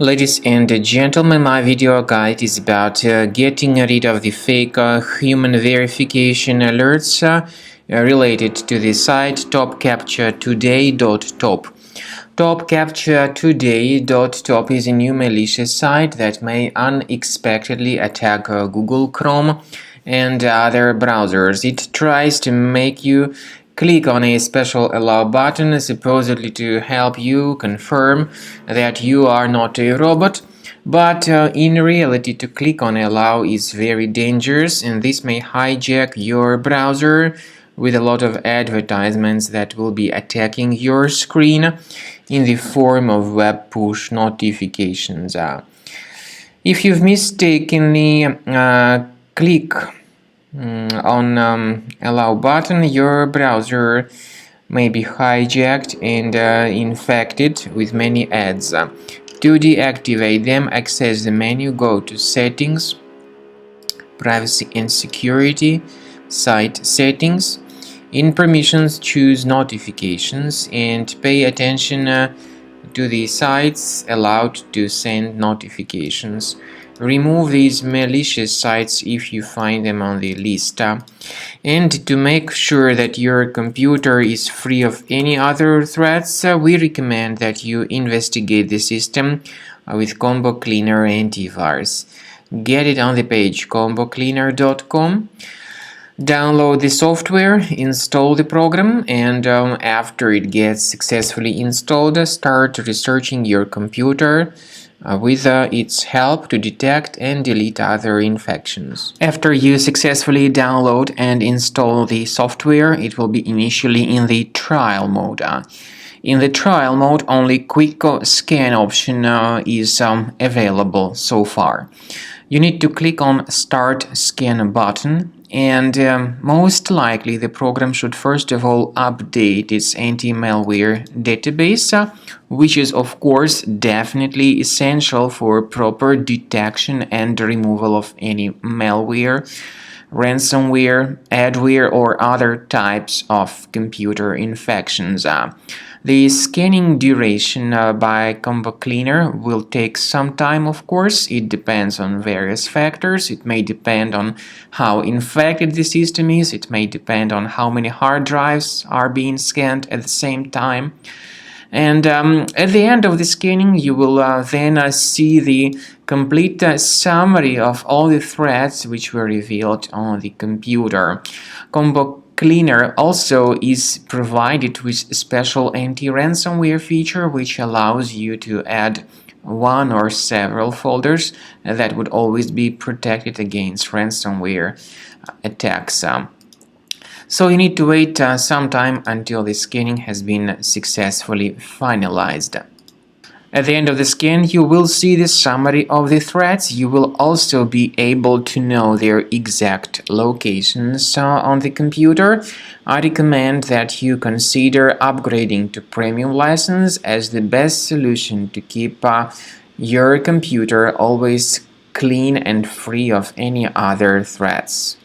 Ladies and gentlemen, my video guide is about getting rid of the fake human verification alerts related to the site Topcaptchatoday.top. Topcaptchatoday.top is a new malicious site that may unexpectedly attack Google Chrome and other browsers. It tries to make you click on a special allow button, supposedly to help you confirm that you are not a robot. But in reality, to click on allow is very dangerous, and this may hijack your browser with a lot of advertisements that will be attacking your screen in the form of web push notifications. If you've mistakenly click on allow button, your browser may be hijacked and infected with many ads. To deactivate them, access the menu, go to Settings, Privacy and Security, Site Settings. In Permissions, choose Notifications and pay attention to the sites allowed to send notifications. Remove these malicious sites if you find them on the list. And to make sure that your computer is free of any other threats, we recommend that you investigate the system with Combo Cleaner Antivirus. Get it on the page combocleaner.com. Download the software, install the program, and after it gets successfully installed, start researching your computer with its help to detect and delete other infections. After you successfully download and install the software, it will be initially in the trial mode. In the trial mode, only quick scan option is available so far. You need to click on Start Scan button, and most likely the program should first of all update its anti-malware database, which is of course definitely essential for proper detection and removal of any malware, ransomware, adware, or other types of computer infections. The scanning duration by Combo Cleaner will take some time, of course. It depends on various factors. It may depend on how infected the system is. It may depend on how many hard drives are being scanned at the same time. And at the end of the scanning, you will then see the complete summary of all the threats which were revealed on the computer. Combo Cleaner also is provided with a special anti-ransomware feature which allows you to add one or several folders that would always be protected against ransomware attacks. So you need to wait some time until the scanning has been successfully finalized. At the end of the scan, you will see the summary of the threats. You will also be able to know their exact locations on the computer. I recommend that you consider upgrading to premium license as the best solution to keep your computer always clean and free of any other threats.